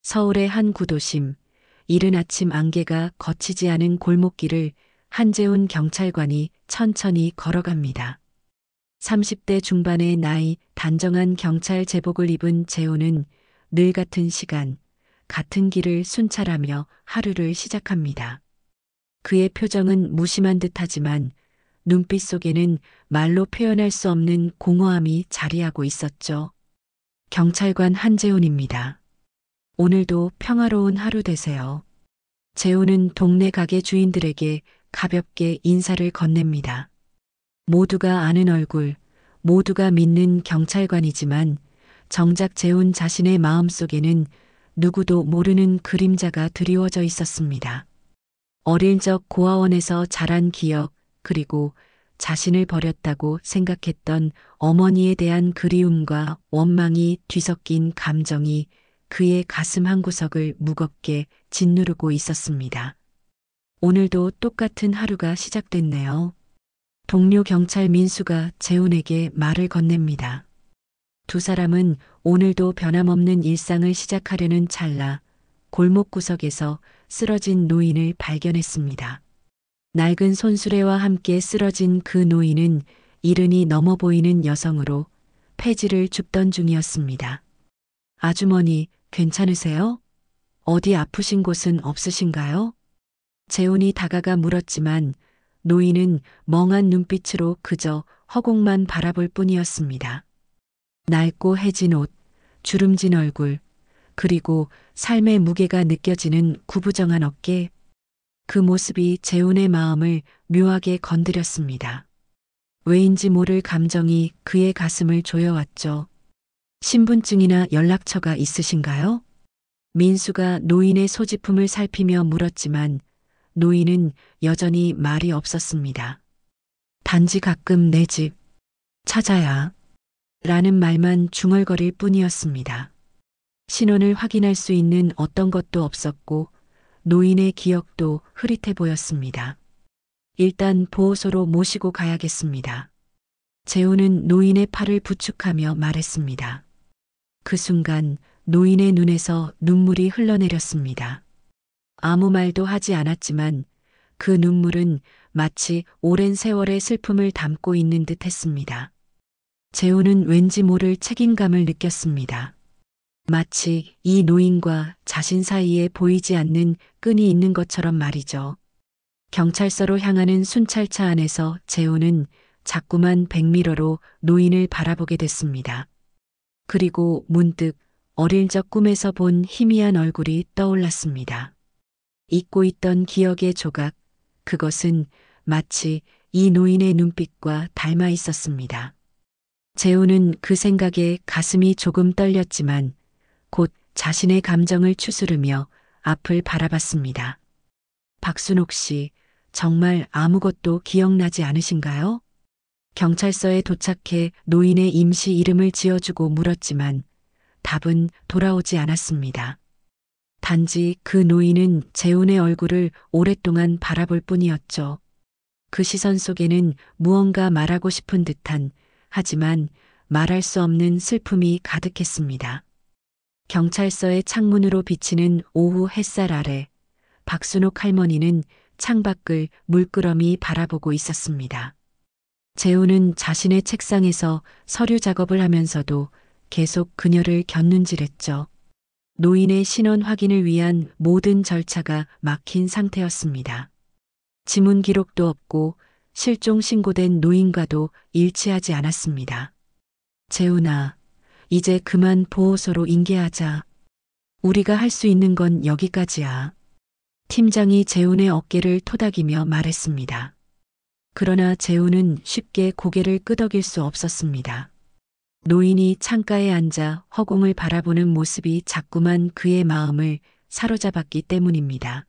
서울의 한 구도심, 이른 아침 안개가 거치지 않은 골목길을 한재훈 경찰관이 천천히 걸어갑니다. 30대 중반의 나이 단정한 경찰 제복을 입은 재훈은 늘 같은 시간, 같은 길을 순찰하며 하루를 시작합니다. 그의 표정은 무심한 듯하지만 눈빛 속에는 말로 표현할 수 없는 공허함이 자리하고 있었죠. 경찰관 한재훈입니다. 오늘도 평화로운 하루 되세요. 재훈은 동네 가게 주인들에게 가볍게 인사를 건넵니다. 모두가 아는 얼굴, 모두가 믿는 경찰관이지만 정작 재훈 자신의 마음속에는 누구도 모르는 그림자가 드리워져 있었습니다. 어릴 적 고아원에서 자란 기억, 그리고 자신을 버렸다고 생각했던 어머니에 대한 그리움과 원망이 뒤섞인 감정이 그의 가슴 한구석을 무겁게 짓누르고 있었습니다. 오늘도 똑같은 하루가 시작됐네요. 동료 경찰 민수가 재훈에게 말을 건넵니다. 두 사람은 오늘도 변함없는 일상을 시작하려는 찰나 골목 구석에서 쓰러진 노인을 발견했습니다. 낡은 손수레와 함께 쓰러진 그 노인은 이른이 넘어 보이는 여성으로 폐지를 줍던 중이었습니다. 아주머니, 괜찮으세요? 어디 아프신 곳은 없으신가요? 재훈이 다가가 물었지만 노인은 멍한 눈빛으로 그저 허공만 바라볼 뿐이었습니다. 낡고 해진 옷, 주름진 얼굴, 그리고 삶의 무게가 느껴지는 구부정한 어깨, 그 모습이 재훈의 마음을 묘하게 건드렸습니다. 왜인지 모를 감정이 그의 가슴을 조여왔죠. 신분증이나 연락처가 있으신가요? 민수가 노인의 소지품을 살피며 물었지만 노인은 여전히 말이 없었습니다. 단지 가끔 내 집 찾아야 라는 말만 중얼거릴 뿐이었습니다. 신원을 확인할 수 있는 어떤 것도 없었고 노인의 기억도 흐릿해 보였습니다. 일단 보호소로 모시고 가야겠습니다. 재훈은 노인의 팔을 부축하며 말했습니다. 그 순간 노인의 눈에서 눈물이 흘러내렸습니다. 아무 말도 하지 않았지만 그 눈물은 마치 오랜 세월의 슬픔을 담고 있는 듯 했습니다. 재훈은 왠지 모를 책임감을 느꼈습니다. 마치 이 노인과 자신 사이에 보이지 않는 끈이 있는 것처럼 말이죠. 경찰서로 향하는 순찰차 안에서 재훈은 자꾸만 백미러로 노인을 바라보게 됐습니다. 그리고 문득 어릴 적 꿈에서 본 희미한 얼굴이 떠올랐습니다. 잊고 있던 기억의 조각, 그것은 마치 이 노인의 눈빛과 닮아 있었습니다. 재훈은 그 생각에 가슴이 조금 떨렸지만 곧 자신의 감정을 추스르며 앞을 바라봤습니다. 박순옥 씨, 정말 아무것도 기억나지 않으신가요? 경찰서에 도착해 노인의 임시 이름을 지어주고 물었지만 답은 돌아오지 않았습니다. 단지 그 노인은 재훈의 얼굴을 오랫동안 바라볼 뿐이었죠. 그 시선 속에는 무언가 말하고 싶은 듯한, 하지만 말할 수 없는 슬픔이 가득했습니다. 경찰서의 창문으로 비치는 오후 햇살 아래 박순옥 할머니는 창밖을 물끄러미 바라보고 있었습니다. 재훈은 자신의 책상에서 서류 작업을 하면서도 계속 그녀를 곁눈질했죠. 노인의 신원 확인을 위한 모든 절차가 막힌 상태였습니다. 지문 기록도 없고 실종 신고된 노인과도 일치하지 않았습니다. 재훈아, 이제 그만 보호소로 인계하자. 우리가 할 수 있는 건 여기까지야. 팀장이 재훈의 어깨를 토닥이며 말했습니다. 그러나 재훈은 쉽게 고개를 끄덕일 수 없었습니다. 노인이 창가에 앉아 허공을 바라보는 모습이 자꾸만 그의 마음을 사로잡았기 때문입니다.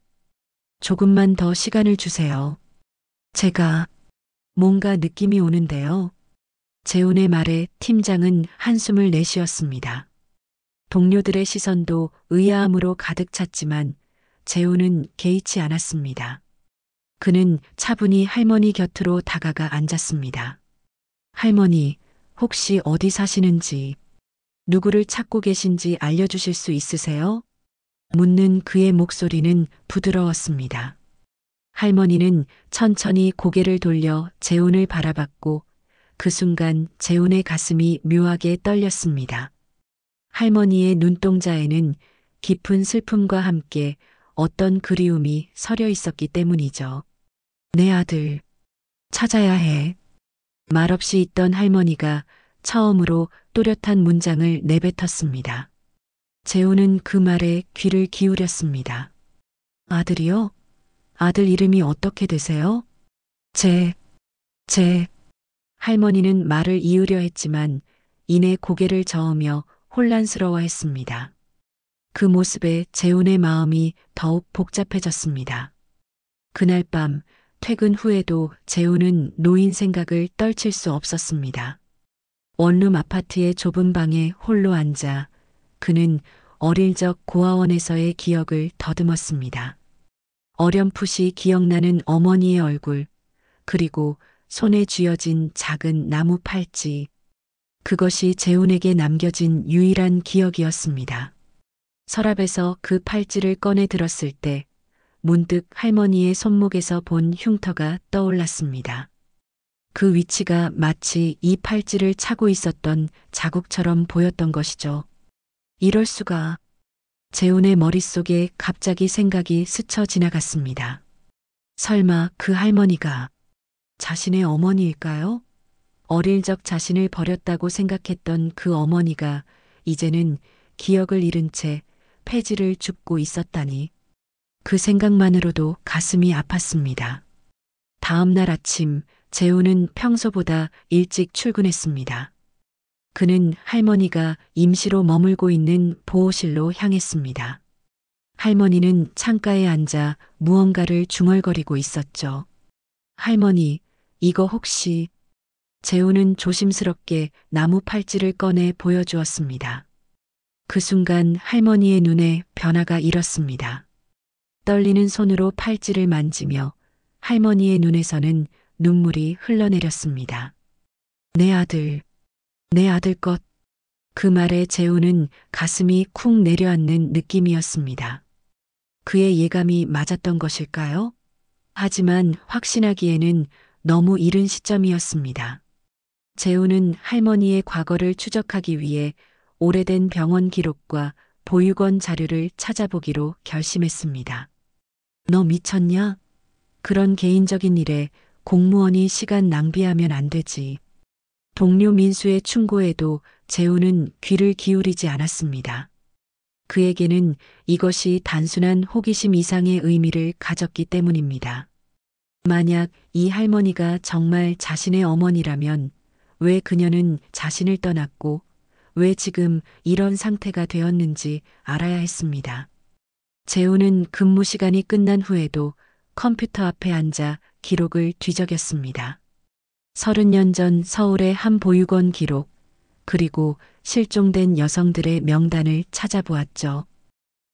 조금만 더 시간을 주세요. 제가 뭔가 느낌이 오는데요. 재훈의 말에 팀장은 한숨을 내쉬었습니다. 동료들의 시선도 의아함으로 가득 찼지만 재훈은 개의치 않았습니다. 그는 차분히 할머니 곁으로 다가가 앉았습니다. 할머니, 혹시 어디 사시는지, 누구를 찾고 계신지 알려주실 수 있으세요? 묻는 그의 목소리는 부드러웠습니다. 할머니는 천천히 고개를 돌려 재훈을 바라봤고 그 순간 재훈의 가슴이 묘하게 떨렸습니다. 할머니의 눈동자에는 깊은 슬픔과 함께 어떤 그리움이 서려 있었기 때문이죠. 내 아들, 찾아야 해. 말없이 있던 할머니가 처음으로 또렷한 문장을 내뱉었습니다. 재훈은 그 말에 귀를 기울였습니다. 아들이요? 아들 이름이 어떻게 되세요? 제. 할머니는 말을 이으려 했지만 이내 고개를 저으며 혼란스러워했습니다. 그 모습에 재훈의 마음이 더욱 복잡해졌습니다. 그날 밤 퇴근 후에도 재훈은 노인 생각을 떨칠 수 없었습니다. 원룸 아파트의 좁은 방에 홀로 앉아 그는 어릴 적 고아원에서의 기억을 더듬었습니다. 어렴풋이 기억나는 어머니의 얼굴, 그리고 손에 쥐어진 작은 나무 팔찌. 그것이 재훈에게 남겨진 유일한 기억이었습니다. 서랍에서 그 팔찌를 꺼내 들었을 때 문득 할머니의 손목에서 본 흉터가 떠올랐습니다. 그 위치가 마치 이 팔찌를 차고 있었던 자국처럼 보였던 것이죠. 이럴 수가. 재훈의 머릿속에 갑자기 생각이 스쳐 지나갔습니다. 설마 그 할머니가 자신의 어머니일까요? 어릴 적 자신을 버렸다고 생각했던 그 어머니가 이제는 기억을 잃은 채 폐지를 줍고 있었다니. 그 생각만으로도 가슴이 아팠습니다. 다음 날 아침 재훈은 평소보다 일찍 출근했습니다. 그는 할머니가 임시로 머물고 있는 보호실로 향했습니다. 할머니는 창가에 앉아 무언가를 중얼거리고 있었죠. 할머니, 이거 혹시... 재훈은 조심스럽게 나무 팔찌를 꺼내 보여주었습니다. 그 순간 할머니의 눈에 변화가 일었습니다. 떨리는 손으로 팔찌를 만지며 할머니의 눈에서는 눈물이 흘러내렸습니다. 내 아들 것. 그 말에 재훈은 가슴이 쿵 내려앉는 느낌이었습니다. 그의 예감이 맞았던 것일까요? 하지만 확신하기에는 너무 이른 시점이었습니다. 재훈은 할머니의 과거를 추적하기 위해 오래된 병원 기록과 보육원 자료를 찾아보기로 결심했습니다. 너 미쳤냐? 그런 개인적인 일에 공무원이 시간 낭비하면 안 되지. 동료 민수의 충고에도 재훈은 귀를 기울이지 않았습니다. 그에게는 이것이 단순한 호기심 이상의 의미를 가졌기 때문입니다. 만약 이 할머니가 정말 자신의 어머니라면 왜 그녀는 자신을 떠났고 왜 지금 이런 상태가 되었는지 알아야 했습니다. 재훈은 근무 시간이 끝난 후에도 컴퓨터 앞에 앉아 기록을 뒤적였습니다. 30년 전 서울의 한 보육원 기록, 그리고 실종된 여성들의 명단을 찾아보았죠.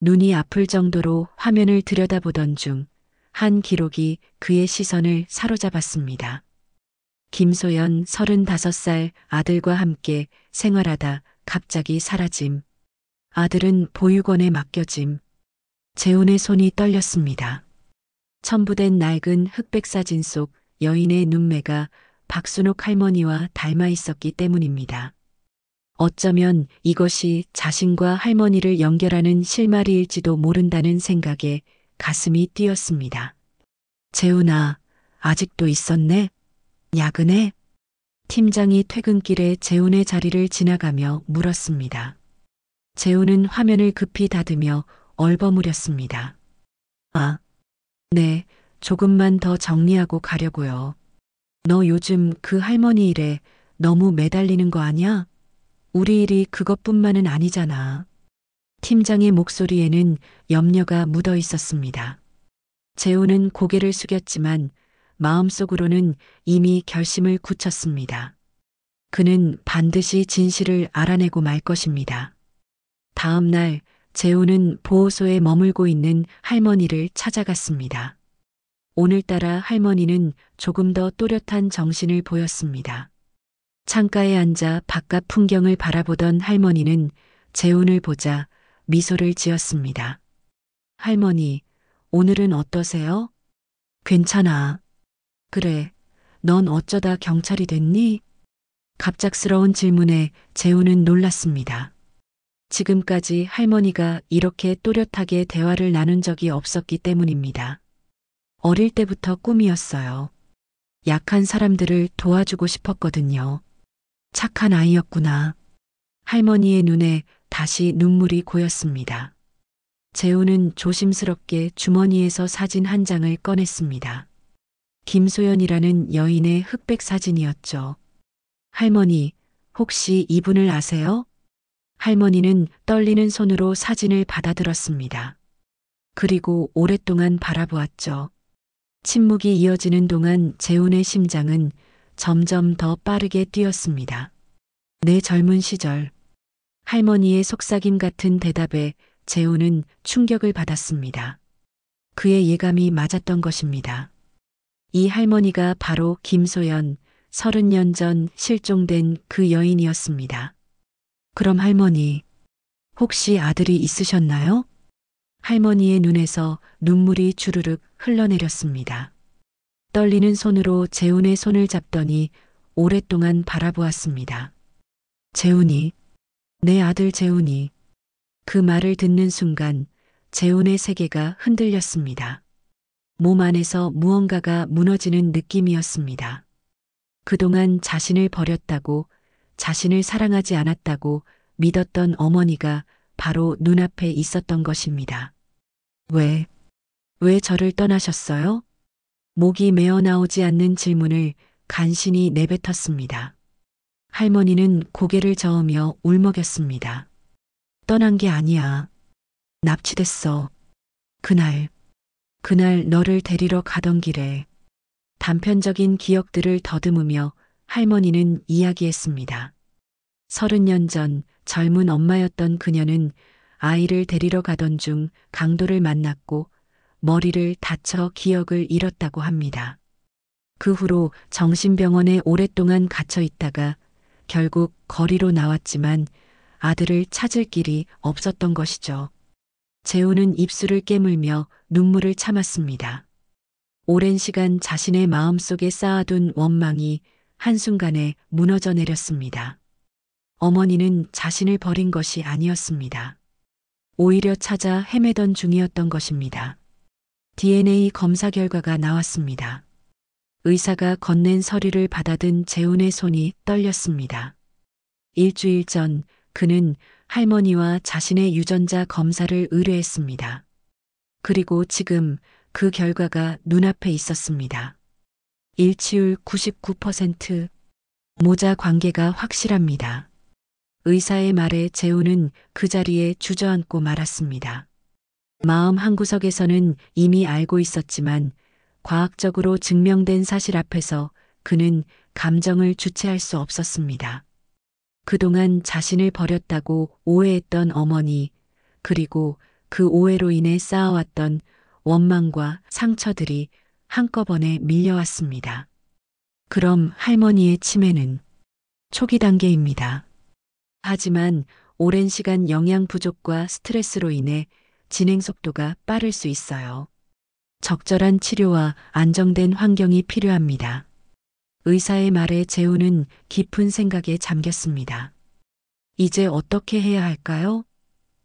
눈이 아플 정도로 화면을 들여다보던 중 한 기록이 그의 시선을 사로잡았습니다. 김소연 35살 아들과 함께 생활하다 갑자기 사라짐. 아들은 보육원에 맡겨짐. 재훈의 손이 떨렸습니다. 첨부된 낡은 흑백 사진 속 여인의 눈매가 박순옥 할머니와 닮아 있었기 때문입니다. 어쩌면 이것이 자신과 할머니를 연결하는 실마리일지도 모른다는 생각에 가슴이 뛰었습니다. 재훈아, 아직도 있었네? 야근해? 팀장이 퇴근길에 재훈의 자리를 지나가며 물었습니다. 재훈은 화면을 급히 닫으며 얼버무렸습니다. 아, 네, 조금만 더 정리하고 가려고요. 너 요즘 그 할머니 일에 너무 매달리는 거 아냐? 우리 일이 그것뿐만은 아니잖아. 팀장의 목소리에는 염려가 묻어 있었습니다. 재훈은 고개를 숙였지만 마음속으로는 이미 결심을 굳혔습니다. 그는 반드시 진실을 알아내고 말 것입니다. 다음 날 재훈은 보호소에 머물고 있는 할머니를 찾아갔습니다. 오늘따라 할머니는 조금 더 또렷한 정신을 보였습니다. 창가에 앉아 바깥 풍경을 바라보던 할머니는 재훈을 보자 미소를 지었습니다. 할머니, 오늘은 어떠세요? 괜찮아. 그래, 넌 어쩌다 경찰이 됐니? 갑작스러운 질문에 재우는 놀랐습니다. 지금까지 할머니가 이렇게 또렷하게 대화를 나눈 적이 없었기 때문입니다. 어릴 때부터 꿈이었어요. 약한 사람들을 도와주고 싶었거든요. 착한 아이였구나. 할머니의 눈에 다시 눈물이 고였습니다. 재우는 조심스럽게 주머니에서 사진 한 장을 꺼냈습니다. 김소연이라는 여인의 흑백 사진이었죠. 할머니, 혹시 이분을 아세요? 할머니는 떨리는 손으로 사진을 받아들었습니다. 그리고 오랫동안 바라보았죠. 침묵이 이어지는 동안 재훈의 심장은 점점 더 빠르게 뛰었습니다. 내 젊은 시절. 할머니의 속삭임 같은 대답에 재훈은 충격을 받았습니다. 그의 예감이 맞았던 것입니다. 이 할머니가 바로 김소연, 30년 전 실종된 그 여인이었습니다. 그럼 할머니, 혹시 아들이 있으셨나요? 할머니의 눈에서 눈물이 주르륵 흘러내렸습니다. 떨리는 손으로 재훈의 손을 잡더니 오랫동안 바라보았습니다. 재훈이, 내 아들 재훈이. 그 말을 듣는 순간 재훈의 세계가 흔들렸습니다. 몸 안에서 무언가가 무너지는 느낌이었습니다. 그동안 자신을 버렸다고, 자신을 사랑하지 않았다고 믿었던 어머니가 바로 눈앞에 있었던 것입니다. 왜 저를 떠나셨어요? 목이 메어 나오지 않는 질문을 간신히 내뱉었습니다. 할머니는 고개를 저으며 울먹였습니다. 떠난 게 아니야. 납치됐어. 그날 너를 데리러 가던 길에. 단편적인 기억들을 더듬으며 할머니는 이야기했습니다. 30년 전 젊은 엄마였던 그녀는 아이를 데리러 가던 중 강도를 만났고 머리를 다쳐 기억을 잃었다고 합니다. 그 후로 정신병원에 오랫동안 갇혀 있다가 결국 거리로 나왔지만 아들을 찾을 길이 없었던 것이죠. 재우는 입술을 깨물며 눈물을 참았습니다. 오랜 시간 자신의 마음속에 쌓아둔 원망이 한순간에 무너져 내렸습니다. 어머니는 자신을 버린 것이 아니었습니다. 오히려 찾아 헤매던 중이었던 것입니다. DNA 검사 결과가 나왔습니다. 의사가 건넨 서류를 받아든 재훈의 손이 떨렸습니다. 일주일 전 그는 할머니와 자신의 유전자 검사를 의뢰했습니다. 그리고 지금 그 결과가 눈앞에 있었습니다. 일치율 99%. 모자 관계가 확실합니다. 의사의 말에 재훈은 그 자리에 주저앉고 말았습니다. 마음 한구석에서는 이미 알고 있었지만 과학적으로 증명된 사실 앞에서 그는 감정을 주체할 수 없었습니다. 그동안 자신을 버렸다고 오해했던 어머니, 그리고 그 오해로 인해 쌓아왔던 원망과 상처들이 한꺼번에 밀려왔습니다. 그럼 할머니의 치매는 초기 단계입니다. 하지만 오랜 시간 영양 부족과 스트레스로 인해 진행 속도가 빠를 수 있어요. 적절한 치료와 안정된 환경이 필요합니다. 의사의 말에 재훈은 깊은 생각에 잠겼습니다. 이제 어떻게 해야 할까요?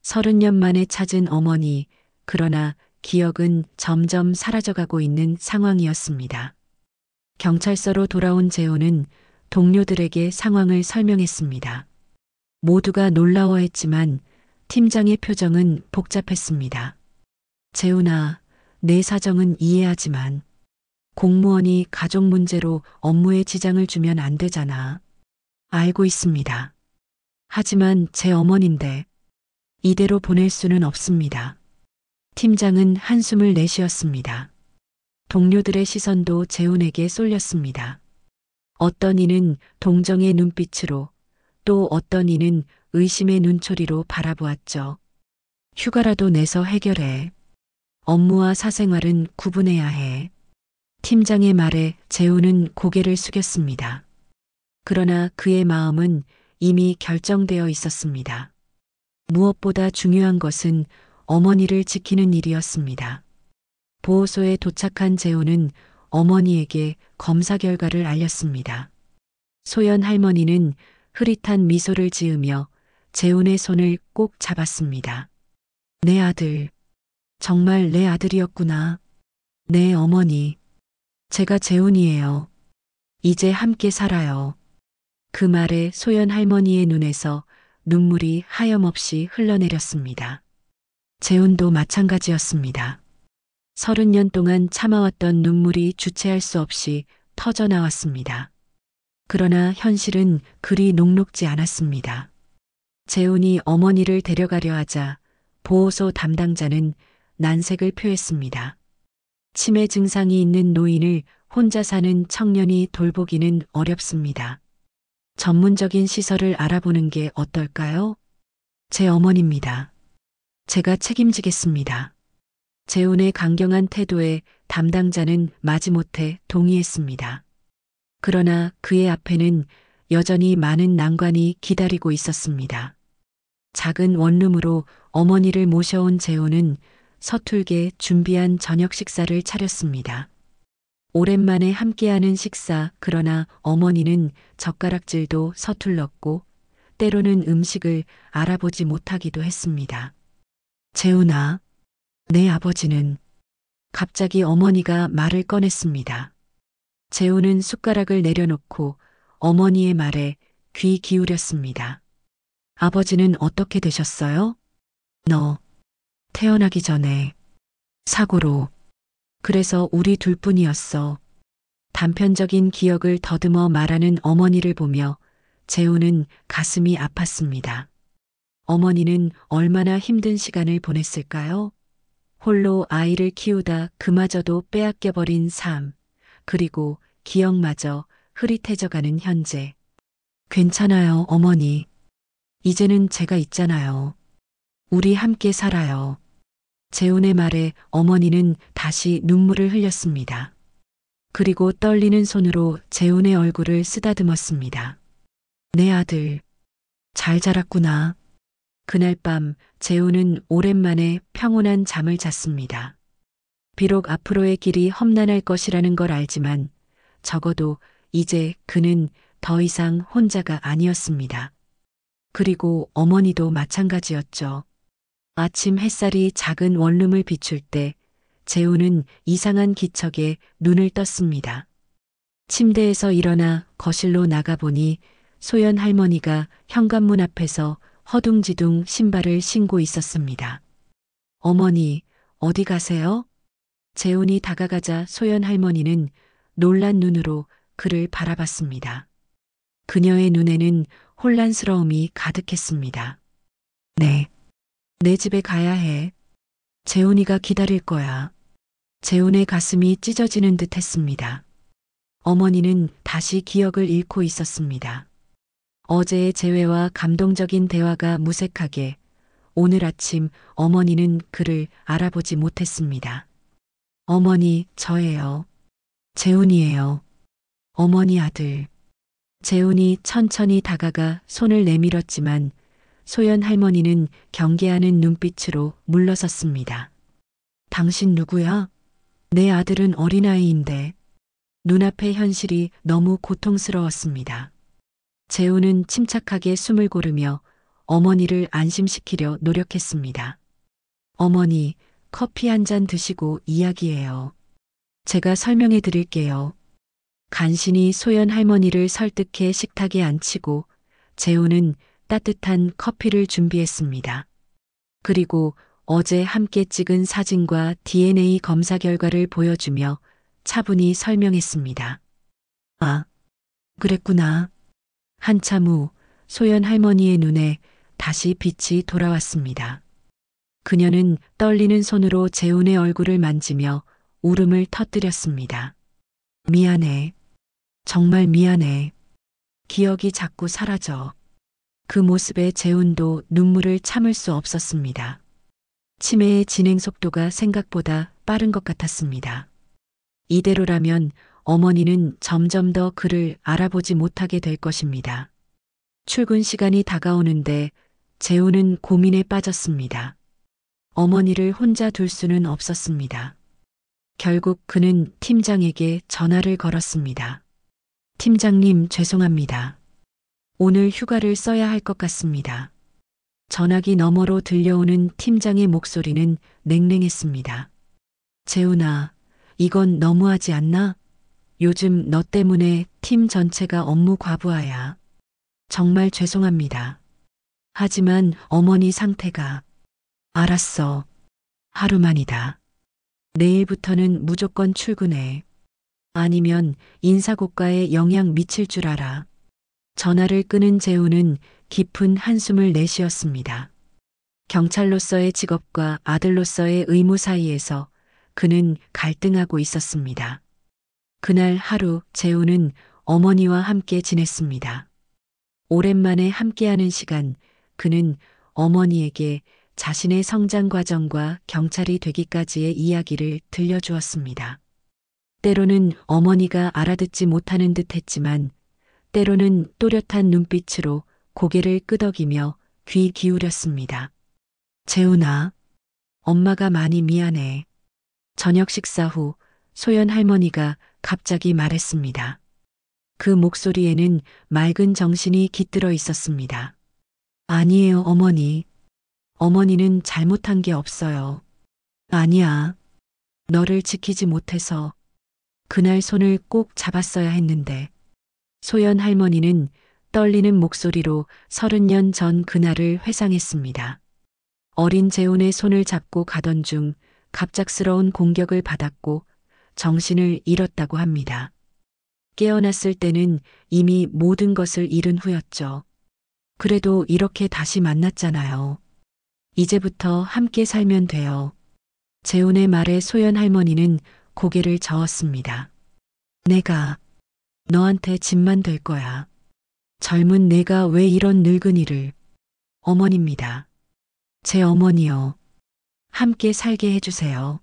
30년 만에 찾은 어머니, 그러나 기억은 점점 사라져가고 있는 상황이었습니다. 경찰서로 돌아온 재훈은 동료들에게 상황을 설명했습니다. 모두가 놀라워했지만 팀장의 표정은 복잡했습니다. 재훈아, 내 사정은 이해하지만 공무원이 가족 문제로 업무에 지장을 주면 안 되잖아. 알고 있습니다. 하지만 제 어머니인데 이대로 보낼 수는 없습니다. 팀장은 한숨을 내쉬었습니다. 동료들의 시선도 재훈에게 쏠렸습니다. 어떤 이는 동정의 눈빛으로, 또 어떤 이는 의심의 눈초리로 바라보았죠. 휴가라도 내서 해결해. 업무와 사생활은 구분해야 해. 팀장의 말에 재훈은 고개를 숙였습니다. 그러나 그의 마음은 이미 결정되어 있었습니다. 무엇보다 중요한 것은 어머니를 지키는 일이었습니다. 보호소에 도착한 재훈은 어머니에게 검사 결과를 알렸습니다. 소연 할머니는 흐릿한 미소를 지으며 재훈의 손을 꼭 잡았습니다. 내 아들, 정말 내 아들이었구나. 네, 어머니. 제가 재훈이에요. 이제 함께 살아요. 그 말에 소연 할머니의 눈에서 눈물이 하염없이 흘러내렸습니다. 재훈도 마찬가지였습니다. 30년 동안 참아왔던 눈물이 주체할 수 없이 터져 나왔습니다. 그러나 현실은 그리 녹록지 않았습니다. 재훈이 어머니를 데려가려 하자 보호소 담당자는 난색을 표했습니다. 치매 증상이 있는 노인을 혼자 사는 청년이 돌보기는 어렵습니다. 전문적인 시설을 알아보는 게 어떨까요? 제 어머니입니다. 제가 책임지겠습니다. 재훈의 강경한 태도에 담당자는 마지못해 동의했습니다. 그러나 그의 앞에는 여전히 많은 난관이 기다리고 있었습니다. 작은 원룸으로 어머니를 모셔온 재훈은 서툴게 준비한 저녁 식사를 차렸습니다. 오랜만에 함께하는 식사, 그러나 어머니는 젓가락질도 서툴렀고 때로는 음식을 알아보지 못하기도 했습니다. 재훈아, 내 아버지는. 갑자기 어머니가 말을 꺼냈습니다. 재훈은 숟가락을 내려놓고 어머니의 말에 귀 기울였습니다. 아버지는 어떻게 되셨어요? 너 태어나기 전에 사고로. 그래서 우리 둘뿐이었어. 단편적인 기억을 더듬어 말하는 어머니를 보며 재훈은 가슴이 아팠습니다. 어머니는 얼마나 힘든 시간을 보냈을까요? 홀로 아이를 키우다 그마저도 빼앗겨버린 삶, 그리고 기억마저 흐릿해져가는 현재. 괜찮아요, 어머니. 이제는 제가 있잖아요. 우리 함께 살아요. 재훈의 말에 어머니는 다시 눈물을 흘렸습니다. 그리고 떨리는 손으로 재훈의 얼굴을 쓰다듬었습니다. 내 아들, 잘 자랐구나. 그날 밤 재훈은 오랜만에 평온한 잠을 잤습니다. 비록 앞으로의 길이 험난할 것이라는 걸 알지만 적어도 이제 그는 더 이상 혼자가 아니었습니다. 그리고 어머니도 마찬가지였죠. 아침 햇살이 작은 원룸을 비출 때 재훈은 이상한 기척에 눈을 떴습니다. 침대에서 일어나 거실로 나가보니 소연 할머니가 현관문 앞에서 허둥지둥 신발을 신고 있었습니다. 어머니, 어디 가세요? 재훈이 다가가자 소연 할머니는 놀란 눈으로 그를 바라봤습니다. 그녀의 눈에는 혼란스러움이 가득했습니다. 네, 내 집에 가야 해. 재훈이가 기다릴 거야. 재훈의 가슴이 찢어지는 듯 했습니다. 어머니는 다시 기억을 잃고 있었습니다. 어제의 재회와 감동적인 대화가 무색하게 오늘 아침 어머니는 그를 알아보지 못했습니다. 어머니, 저예요. 재훈이에요. 어머니 아들. 재훈이 천천히 다가가 손을 내밀었지만 소연 할머니는 경계하는 눈빛으로 물러섰습니다. 당신 누구야? 내 아들은 어린아이인데. 눈앞의 현실이 너무 고통스러웠습니다. 재훈은 침착하게 숨을 고르며 어머니를 안심시키려 노력했습니다. 어머니, 커피 한 잔 드시고 이야기해요. 제가 설명해 드릴게요. 간신히 소연 할머니를 설득해 식탁에 앉히고 재훈은 따뜻한 커피를 준비했습니다. 그리고 어제 함께 찍은 사진과 DNA 검사 결과를 보여주며 차분히 설명했습니다. 아, 그랬구나. 한참 후 소연 할머니의 눈에 다시 빛이 돌아왔습니다. 그녀는 떨리는 손으로 재훈의 얼굴을 만지며 울음을 터뜨렸습니다. 미안해. 정말 미안해. 기억이 자꾸 사라져. 그 모습에 재훈도 눈물을 참을 수 없었습니다. 치매의 진행 속도가 생각보다 빠른 것 같았습니다. 이대로라면 어머니는 점점 더 그를 알아보지 못하게 될 것입니다. 출근 시간이 다가오는데 재훈은 고민에 빠졌습니다. 어머니를 혼자 둘 수는 없었습니다. 결국 그는 팀장에게 전화를 걸었습니다. 팀장님, 죄송합니다. 오늘 휴가를 써야 할 것 같습니다. 전화기 너머로 들려오는 팀장의 목소리는 냉랭했습니다. 재훈아, 이건 너무하지 않나? 요즘 너 때문에 팀 전체가 업무 과부하야. 정말 죄송합니다. 하지만 어머니 상태가... 알았어. 하루만이다. 내일부터는 무조건 출근해. 아니면 인사고과에 영향 미칠 줄 알아. 전화를 끊은 재훈은 깊은 한숨을 내쉬었습니다. 경찰로서의 직업과 아들로서의 의무 사이에서 그는 갈등하고 있었습니다. 그날 하루 재훈은 어머니와 함께 지냈습니다. 오랜만에 함께하는 시간, 그는 어머니에게 자신의 성장 과정과 경찰이 되기까지의 이야기를 들려주었습니다. 때로는 어머니가 알아듣지 못하는 듯 했지만 때로는 또렷한 눈빛으로 고개를 끄덕이며 귀 기울였습니다. 재훈아, 엄마가 많이 미안해. 저녁 식사 후 소연 할머니가 갑자기 말했습니다. 그 목소리에는 맑은 정신이 깃들어 있었습니다. 아니에요, 어머니. 어머니는 잘못한 게 없어요. 아니야. 너를 지키지 못해서 그날 손을 꼭 잡았어야 했는데. 소연 할머니는 떨리는 목소리로 30년 전 그날을 회상했습니다. 어린 재훈의 손을 잡고 가던 중 갑작스러운 공격을 받았고 정신을 잃었다고 합니다. 깨어났을 때는 이미 모든 것을 잃은 후였죠. 그래도 이렇게 다시 만났잖아요. 이제부터 함께 살면 돼요. 재훈의 말에 소연 할머니는 고개를 저었습니다. 내가 너한테 짐만 될 거야. 젊은 내가 왜 이런 늙은이를. 어머니입니다. 제 어머니요. 함께 살게 해주세요.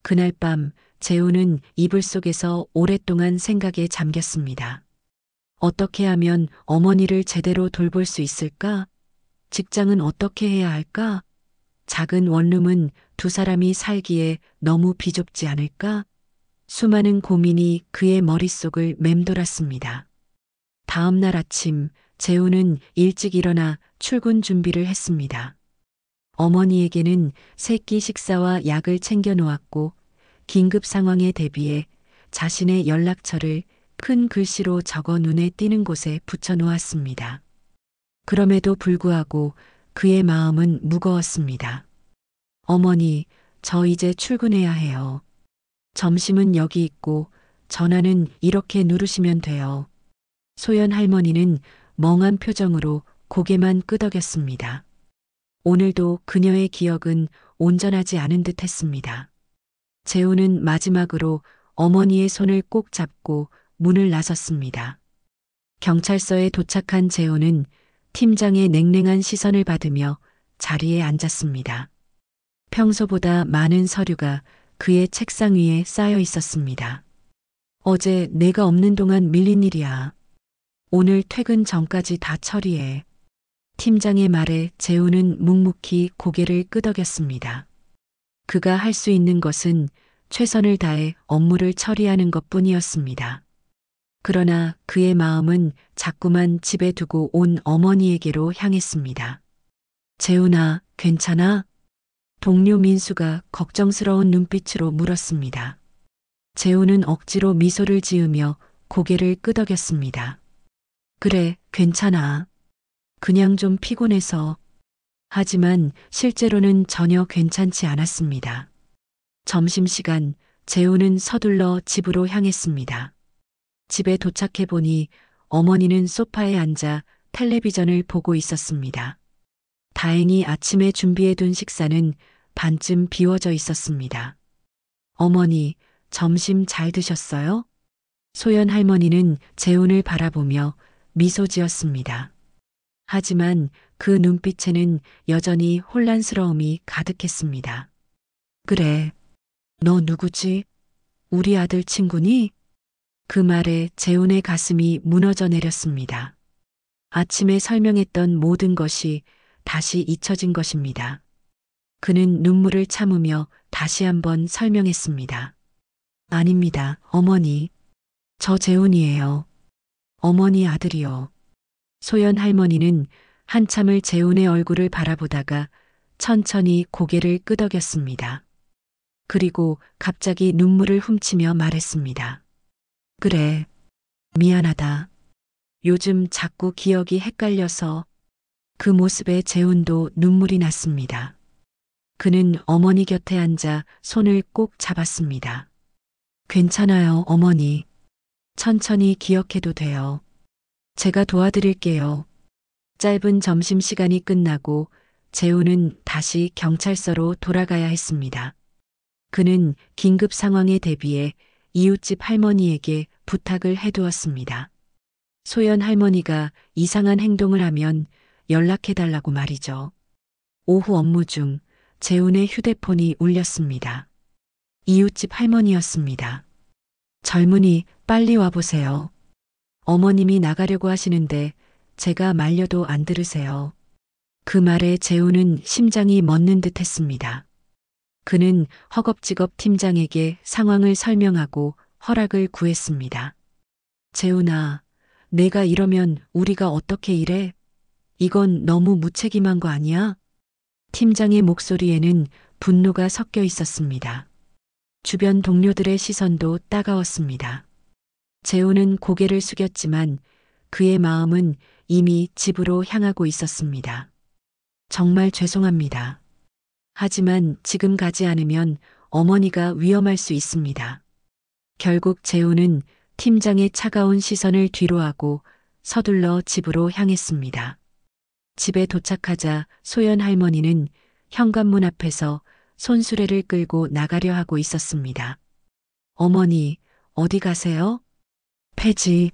그날 밤 재훈은 이불 속에서 오랫동안 생각에 잠겼습니다. 어떻게 하면 어머니를 제대로 돌볼 수 있을까? 직장은 어떻게 해야 할까? 작은 원룸은 두 사람이 살기에 너무 비좁지 않을까? 수많은 고민이 그의 머릿속을 맴돌았습니다. 다음 날 아침 재훈은 일찍 일어나 출근 준비를 했습니다. 어머니에게는 새끼 식사와 약을 챙겨 놓았고 긴급 상황에 대비해 자신의 연락처를 큰 글씨로 적어 눈에 띄는 곳에 붙여 놓았습니다. 그럼에도 불구하고 그의 마음은 무거웠습니다. 어머니, 저 이제 출근해야 해요. 점심은 여기 있고 전화는 이렇게 누르시면 돼요. 소연 할머니는 멍한 표정으로 고개만 끄덕였습니다. 오늘도 그녀의 기억은 온전하지 않은 듯 했습니다. 재훈은 마지막으로 어머니의 손을 꼭 잡고 문을 나섰습니다. 경찰서에 도착한 재훈은 팀장의 냉랭한 시선을 받으며 자리에 앉았습니다. 평소보다 많은 서류가 그의 책상 위에 쌓여 있었습니다. 어제 내가 없는 동안 밀린 일이야. 오늘 퇴근 전까지 다 처리해. 팀장의 말에 재훈은 묵묵히 고개를 끄덕였습니다. 그가 할 수 있는 것은 최선을 다해 업무를 처리하는 것뿐이었습니다. 그러나 그의 마음은 자꾸만 집에 두고 온 어머니에게로 향했습니다. 재훈아, 괜찮아? 동료 민수가 걱정스러운 눈빛으로 물었습니다. 재훈은 억지로 미소를 지으며 고개를 끄덕였습니다. 그래, 괜찮아. 그냥 좀 피곤해서. 하지만 실제로는 전혀 괜찮지 않았습니다. 점심시간 재훈은 서둘러 집으로 향했습니다. 집에 도착해 보니 어머니는 소파에 앉아 텔레비전을 보고 있었습니다. 다행히 아침에 준비해둔 식사는 반쯤 비워져 있었습니다. 어머니, 점심 잘 드셨어요? 소연 할머니는 재훈을 바라보며 미소 지었습니다. 하지만 그 눈빛에는 여전히 혼란스러움이 가득했습니다. 그래, 너 누구지? 우리 아들 친구니? 그 말에 재훈의 가슴이 무너져 내렸습니다. 아침에 설명했던 모든 것이 다시 잊혀진 것입니다. 그는 눈물을 참으며 다시 한번 설명했습니다. 아닙니다, 어머니. 저 재훈이에요. 어머니 아들이요. 소연 할머니는 한참을 재훈의 얼굴을 바라보다가 천천히 고개를 끄덕였습니다. 그리고 갑자기 눈물을 훔치며 말했습니다. 그래, 미안하다. 요즘 자꾸 기억이 헷갈려서. 그 모습에 재훈도 눈물이 났습니다. 그는 어머니 곁에 앉아 손을 꼭 잡았습니다. 괜찮아요, 어머니. 천천히 기억해도 돼요. 제가 도와드릴게요. 짧은 점심시간이 끝나고 재훈은 다시 경찰서로 돌아가야 했습니다. 그는 긴급 상황에 대비해 이웃집 할머니에게 부탁을 해두었습니다. 소연 할머니가 이상한 행동을 하면 연락해달라고 말이죠. 오후 업무 중 재훈의 휴대폰이 울렸습니다. 이웃집 할머니였습니다. 젊은이, 빨리 와보세요. 어머님이 나가려고 하시는데 제가 말려도 안 들으세요. 그 말에 재훈은 심장이 멎는 듯 했습니다. 그는 허겁지겁 팀장에게 상황을 설명하고 허락을 구했습니다. 재훈아, 내가 이러면 우리가 어떻게 일해? 이건 너무 무책임한 거 아니야? 팀장의 목소리에는 분노가 섞여 있었습니다. 주변 동료들의 시선도 따가웠습니다. 재훈은 고개를 숙였지만 그의 마음은 이미 집으로 향하고 있었습니다. 정말 죄송합니다. 하지만 지금 가지 않으면 어머니가 위험할 수 있습니다. 결국 재훈은 팀장의 차가운 시선을 뒤로하고 서둘러 집으로 향했습니다. 집에 도착하자 소연 할머니는 현관문 앞에서 손수레를 끌고 나가려 하고 있었습니다. 어머니, 어디 가세요? 폐지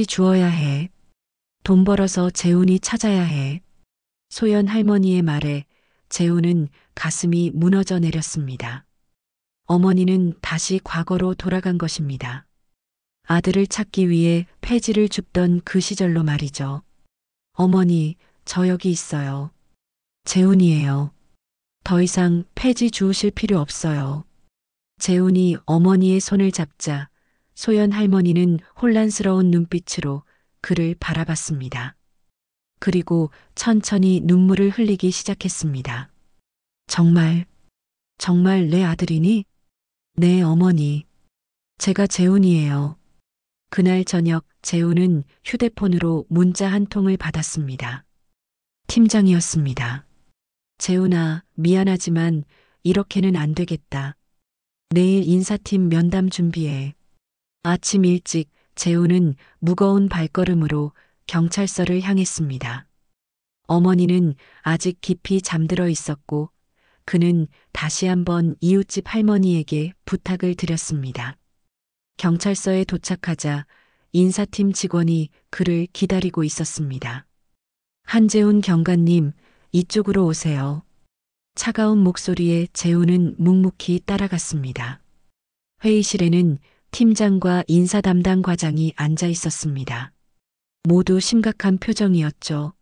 주어야 해. 돈 벌어서 재훈이 찾아야 해. 소연 할머니의 말에 재훈은 가슴이 무너져 내렸습니다. 어머니는 다시 과거로 돌아간 것입니다. 아들을 찾기 위해 폐지를 줍던 그 시절로 말이죠. 어머니, 저 여기 있어요. 재훈이에요. 더 이상 폐지 주우실 필요 없어요. 재훈이 어머니의 손을 잡자 소연 할머니는 혼란스러운 눈빛으로 그를 바라봤습니다. 그리고 천천히 눈물을 흘리기 시작했습니다. 정말 내 아들이니? 네, 어머니. 제가 재훈이에요. 그날 저녁 재훈은 휴대폰으로 문자 한 통을 받았습니다. 팀장이었습니다. 재훈아, 미안하지만 이렇게는 안 되겠다. 내일 인사팀 면담 준비해. 아침 일찍 재훈은 무거운 발걸음으로 경찰서를 향했습니다. 어머니는 아직 깊이 잠들어 있었고 그는 다시 한번 이웃집 할머니에게 부탁을 드렸습니다. 경찰서에 도착하자 인사팀 직원이 그를 기다리고 있었습니다. 한재훈 경관님, 이쪽으로 오세요. 차가운 목소리에 재훈은 묵묵히 따라갔습니다. 회의실에는 팀장과 인사 담당 과장이 앉아 있었습니다. 모두 심각한 표정이었죠.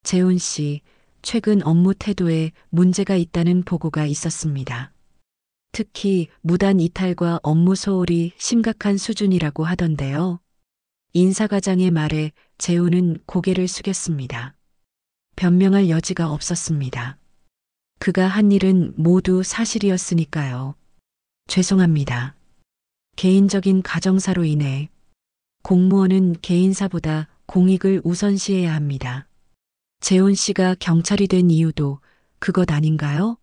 재훈 씨, 최근 업무 태도에 문제가 있다는 보고가 있었습니다. 특히 무단 이탈과 업무 소홀이 심각한 수준이라고 하던데요. 인사과장의 말에 재훈은 고개를 숙였습니다. 변명할 여지가 없었습니다. 그가 한 일은 모두 사실이었으니까요. 죄송합니다. 개인적인 가정사로 인해 공무원은 개인사보다 공익을 우선시해야 합니다. 재훈 씨가 경찰이 된 이유도 그것 아닌가요?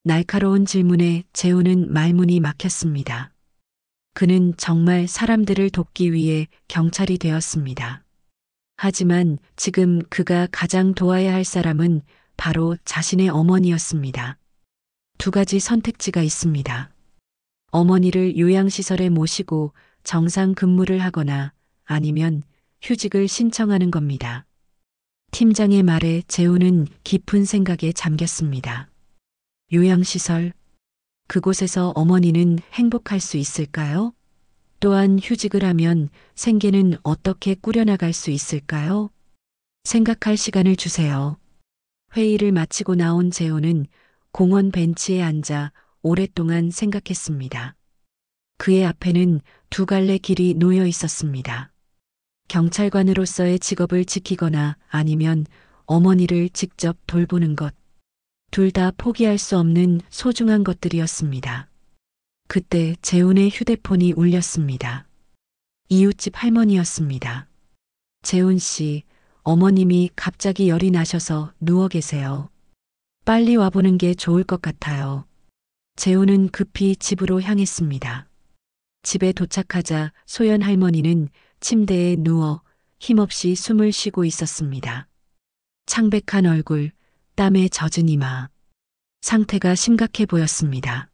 날카로운 질문에 재훈은 말문이 막혔습니다. 그는 정말 사람들을 돕기 위해 경찰이 되었습니다. 하지만 지금 그가 가장 도와야 할 사람은 바로 자신의 어머니였습니다. 두 가지 선택지가 있습니다. 어머니를 요양시설에 모시고 정상 근무를 하거나 아니면 휴직을 신청하는 겁니다. 팀장의 말에 재훈은 깊은 생각에 잠겼습니다. 요양시설, 그곳에서 어머니는 행복할 수 있을까요? 또한 휴직을 하면 생계는 어떻게 꾸려나갈 수 있을까요? 생각할 시간을 주세요. 회의를 마치고 나온 재훈은 공원 벤치에 앉아 오랫동안 생각했습니다. 그의 앞에는 두 갈래 길이 놓여 있었습니다. 경찰관으로서의 직업을 지키거나 아니면 어머니를 직접 돌보는 것. 둘 다 포기할 수 없는 소중한 것들이었습니다. 그때 재훈의 휴대폰이 울렸습니다. 이웃집 할머니였습니다. 재훈 씨, 어머님이 갑자기 열이 나셔서 누워 계세요. 빨리 와보는 게 좋을 것 같아요. 재훈은 급히 집으로 향했습니다. 집에 도착하자 소연 할머니는 침대에 누워 힘없이 숨을 쉬고 있었습니다. 창백한 얼굴, 땀에 젖은 이마. 상태가 심각해 보였습니다.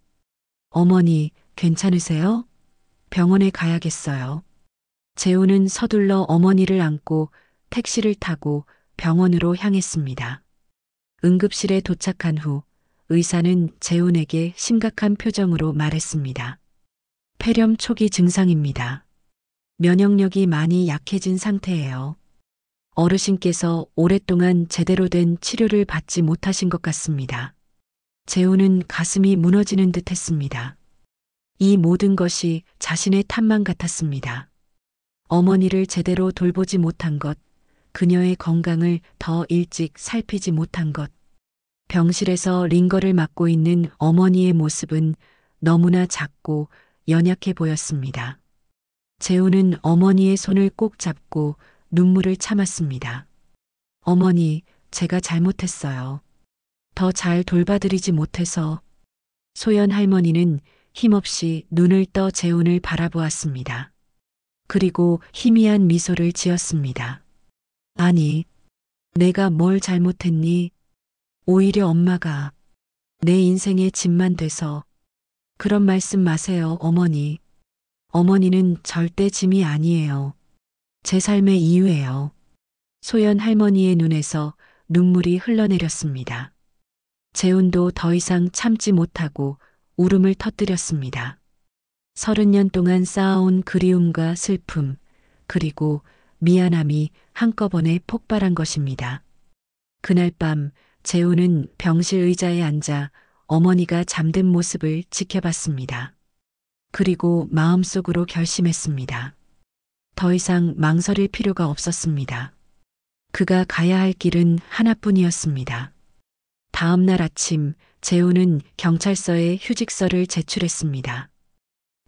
어머니, 괜찮으세요? 병원에 가야겠어요. 재훈은 서둘러 어머니를 안고 택시를 타고 병원으로 향했습니다. 응급실에 도착한 후 의사는 재훈에게 심각한 표정으로 말했습니다. 폐렴 초기 증상입니다. 면역력이 많이 약해진 상태예요. 어르신께서 오랫동안 제대로 된 치료를 받지 못하신 것 같습니다. 재훈은 가슴이 무너지는 듯 했습니다. 이 모든 것이 자신의 탓만 같았습니다. 어머니를 제대로 돌보지 못한 것, 그녀의 건강을 더 일찍 살피지 못한 것, 병실에서 링거를 맡고 있는 어머니의 모습은 너무나 작고 연약해 보였습니다. 재훈은 어머니의 손을 꼭 잡고 눈물을 참았습니다. 어머니, 제가 잘못했어요. 더 잘 돌봐드리지 못해서. 소연 할머니는 힘없이 눈을 떠 재훈을 바라보았습니다. 그리고 희미한 미소를 지었습니다. 아니, 내가 뭘 잘못했니? 오히려 엄마가 내 인생의 짐만 돼서. 그런 말씀 마세요, 어머니. 어머니는 절대 짐이 아니에요. 제 삶의 이유예요. 소연 할머니의 눈에서 눈물이 흘러내렸습니다. 재훈도 더 이상 참지 못하고 울음을 터뜨렸습니다. 30년 동안 쌓아온 그리움과 슬픔, 그리고 미안함이 한꺼번에 폭발한 것입니다. 그날 밤 재훈은 병실 의자에 앉아 어머니가 잠든 모습을 지켜봤습니다. 그리고 마음속으로 결심했습니다. 더 이상 망설일 필요가 없었습니다. 그가 가야 할 길은 하나뿐이었습니다. 다음 날 아침 재훈은 경찰서에 휴직서를 제출했습니다.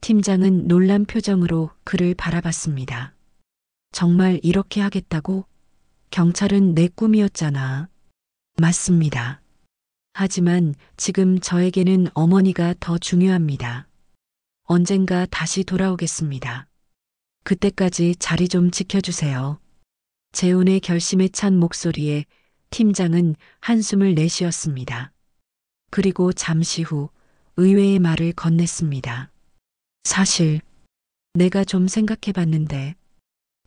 팀장은 놀란 표정으로 그를 바라봤습니다. 정말 이렇게 하겠다고? 경찰은 내 꿈이었잖아. 맞습니다. 하지만 지금 저에게는 어머니가 더 중요합니다. 언젠가 다시 돌아오겠습니다. 그때까지 자리 좀 지켜주세요. 재훈의 결심에 찬 목소리에 팀장은 한숨을 내쉬었습니다. 그리고 잠시 후 의외의 말을 건넸습니다. 사실 내가 좀 생각해봤는데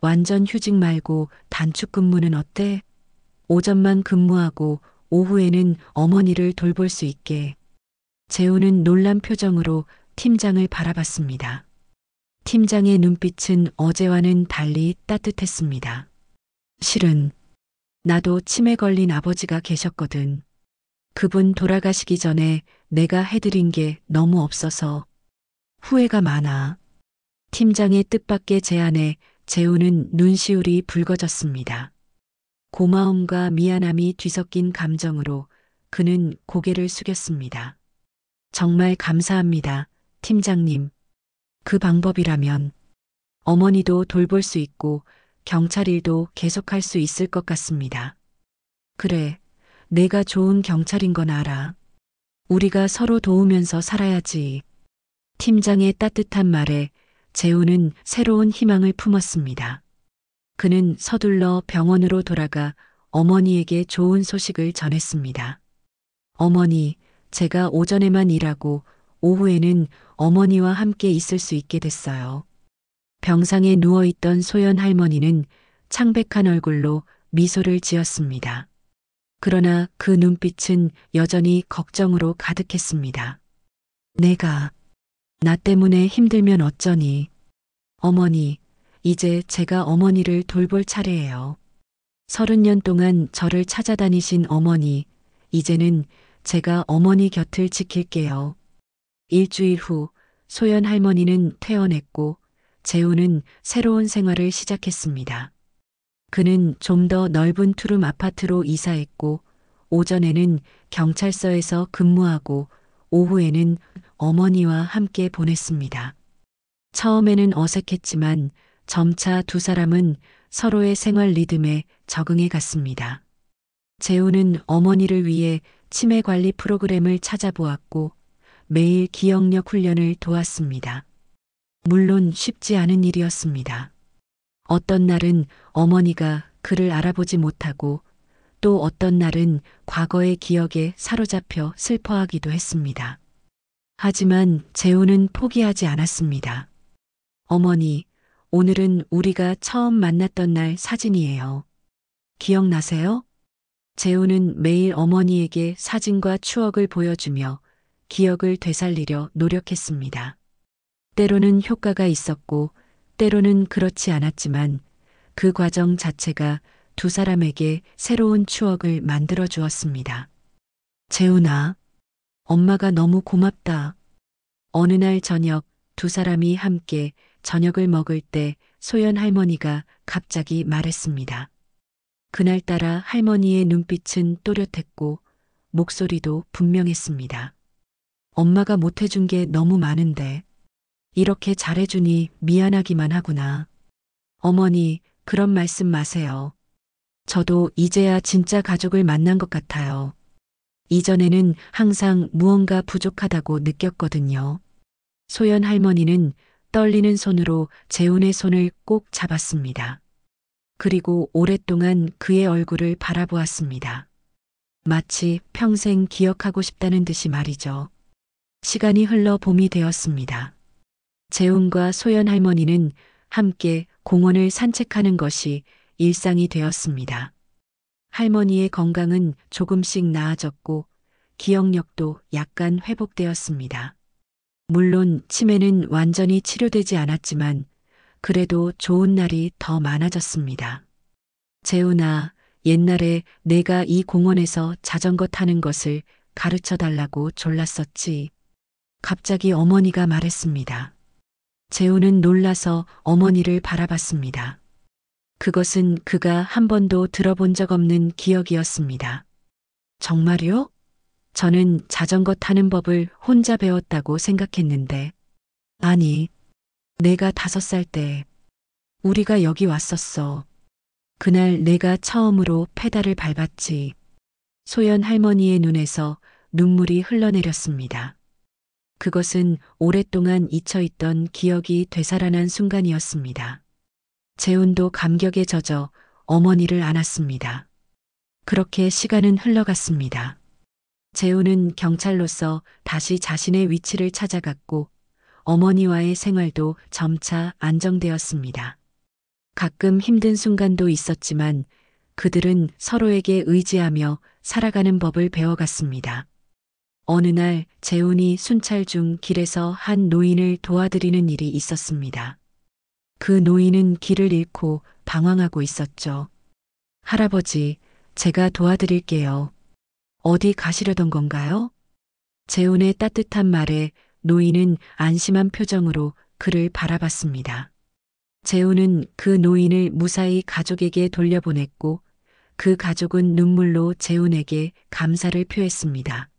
완전 휴직 말고 단축 근무는 어때? 오전만 근무하고 오후에는 어머니를 돌볼 수 있게. 재훈은 놀란 표정으로 팀장을 바라봤습니다. 팀장의 눈빛은 어제와는 달리 따뜻했습니다. 실은 나도 치매 걸린 아버지가 계셨거든. 그분 돌아가시기 전에 내가 해드린 게 너무 없어서 후회가 많아. 팀장의 뜻밖의 제안에 재훈은 눈시울이 붉어졌습니다. 고마움과 미안함이 뒤섞인 감정으로 그는 고개를 숙였습니다. 정말 감사합니다, 팀장님. 그 방법이라면 어머니도 돌볼 수 있고 경찰 일도 계속할 수 있을 것 같습니다. 그래, 내가 좋은 경찰인 건 알아. 우리가 서로 도우면서 살아야지. 팀장의 따뜻한 말에 재훈은 새로운 희망을 품었습니다. 그는 서둘러 병원으로 돌아가 어머니에게 좋은 소식을 전했습니다. 어머니, 제가 오전에만 일하고 오후에는 어머니와 함께 있을 수 있게 됐어요. 병상에 누워있던 소연 할머니는 창백한 얼굴로 미소를 지었습니다. 그러나 그 눈빛은 여전히 걱정으로 가득했습니다. 나 때문에 힘들면 어쩌니. 어머니, 이제 제가 어머니를 돌볼 차례예요. 30년 동안 저를 찾아다니신 어머니, 이제는 제가 어머니 곁을 지킬게요. 일주일 후 소연 할머니는 퇴원했고 재우는 새로운 생활을 시작했습니다. 그는 좀 더 넓은 투룸 아파트로 이사했고 오전에는 경찰서에서 근무하고 오후에는 어머니와 함께 보냈습니다. 처음에는 어색했지만 점차 두 사람은 서로의 생활 리듬에 적응해 갔습니다. 재우는 어머니를 위해 치매 관리 프로그램을 찾아보았고 매일 기억력 훈련을 도왔습니다. 물론 쉽지 않은 일이었습니다. 어떤 날은 어머니가 그를 알아보지 못하고 또 어떤 날은 과거의 기억에 사로잡혀 슬퍼하기도 했습니다. 하지만 재우는 포기하지 않았습니다. 어머니, 오늘은 우리가 처음 만났던 날 사진이에요. 기억나세요? 재우는 매일 어머니에게 사진과 추억을 보여주며 기억을 되살리려 노력했습니다. 때로는 효과가 있었고 때로는 그렇지 않았지만 그 과정 자체가 두 사람에게 새로운 추억을 만들어 주었습니다. 재훈아, 엄마가 너무 고맙다. 어느 날 저녁 두 사람이 함께 저녁을 먹을 때 소연 할머니가 갑자기 말했습니다. 그날따라 할머니의 눈빛은 또렷했고 목소리도 분명했습니다. 엄마가 못해준 게 너무 많은데 이렇게 잘해주니 미안하기만 하구나. 어머니, 그런 말씀 마세요. 저도 이제야 진짜 가족을 만난 것 같아요. 이전에는 항상 무언가 부족하다고 느꼈거든요. 소연 할머니는 떨리는 손으로 재훈의 손을 꼭 잡았습니다. 그리고 오랫동안 그의 얼굴을 바라보았습니다. 마치 평생 기억하고 싶다는 듯이 말이죠. 시간이 흘러 봄이 되었습니다. 재훈과 소연 할머니는 함께 공원을 산책하는 것이 일상이 되었습니다. 할머니의 건강은 조금씩 나아졌고 기억력도 약간 회복되었습니다. 물론 치매는 완전히 치료되지 않았지만 그래도 좋은 날이 더 많아졌습니다. 재훈아, 옛날에 내가 이 공원에서 자전거 타는 것을 가르쳐 달라고 졸랐었지. 갑자기 어머니가 말했습니다. 재훈은 놀라서 어머니를 바라봤습니다. 그것은 그가 한 번도 들어본 적 없는 기억이었습니다. 정말요? 저는 자전거 타는 법을 혼자 배웠다고 생각했는데. 아니, 내가 5살 때 우리가 여기 왔었어. 그날 내가 처음으로 페달을 밟았지. 소연 할머니의 눈에서 눈물이 흘러내렸습니다. 그것은 오랫동안 잊혀있던 기억이 되살아난 순간이었습니다. 재훈도 감격에 젖어 어머니를 안았습니다. 그렇게 시간은 흘러갔습니다. 재훈은 경찰로서 다시 자신의 위치를 찾아갔고 어머니와의 생활도 점차 안정되었습니다. 가끔 힘든 순간도 있었지만 그들은 서로에게 의지하며 살아가는 법을 배워갔습니다. 어느 날 재훈이 순찰 중 길에서 한 노인을 도와드리는 일이 있었습니다. 그 노인은 길을 잃고 방황하고 있었죠. 할아버지, 제가 도와드릴게요. 어디 가시려던 건가요? 재훈의 따뜻한 말에 노인은 안심한 표정으로 그를 바라봤습니다. 재훈은 그 노인을 무사히 가족에게 돌려보냈고 그 가족은 눈물로 재훈에게 감사를 표했습니다.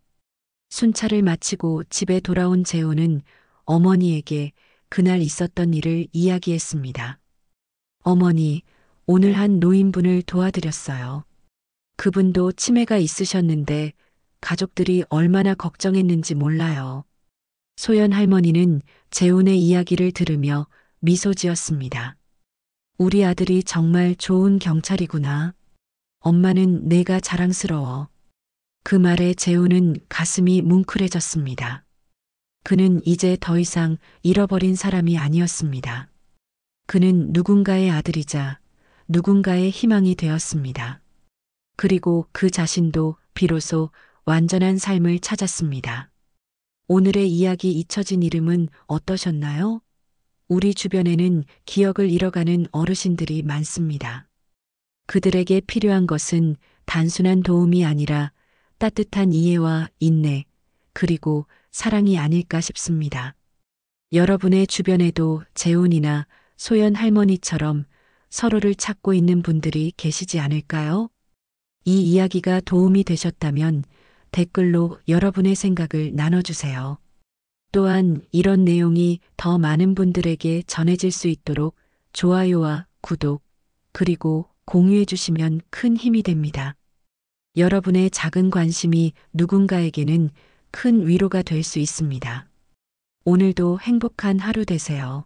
순찰을 마치고 집에 돌아온 재훈은 어머니에게 그날 있었던 일을 이야기했습니다. 어머니, 오늘 한 노인분을 도와드렸어요. 그분도 치매가 있으셨는데 가족들이 얼마나 걱정했는지 몰라요. 소연 할머니는 재훈의 이야기를 들으며 미소 지었습니다. 우리 아들이 정말 좋은 경찰이구나. 엄마는 내가 자랑스러워. 그 말에 재훈은 가슴이 뭉클해졌습니다. 그는 이제 더 이상 잃어버린 사람이 아니었습니다. 그는 누군가의 아들이자 누군가의 희망이 되었습니다. 그리고 그 자신도 비로소 완전한 삶을 찾았습니다. 오늘의 이야기 잊혀진 이름은 어떠셨나요? 우리 주변에는 기억을 잃어가는 어르신들이 많습니다. 그들에게 필요한 것은 단순한 도움이 아니라 따뜻한 이해와 인내, 그리고 사랑이 아닐까 싶습니다. 여러분의 주변에도 재훈이나 소연 할머니처럼 서로를 찾고 있는 분들이 계시지 않을까요? 이 이야기가 도움이 되셨다면 댓글로 여러분의 생각을 나눠주세요. 또한 이런 내용이 더 많은 분들에게 전해질 수 있도록 좋아요와 구독, 그리고 공유해 주시면 큰 힘이 됩니다. 여러분의 작은 관심이 누군가에게는 큰 위로가 될 수 있습니다. 오늘도 행복한 하루 되세요.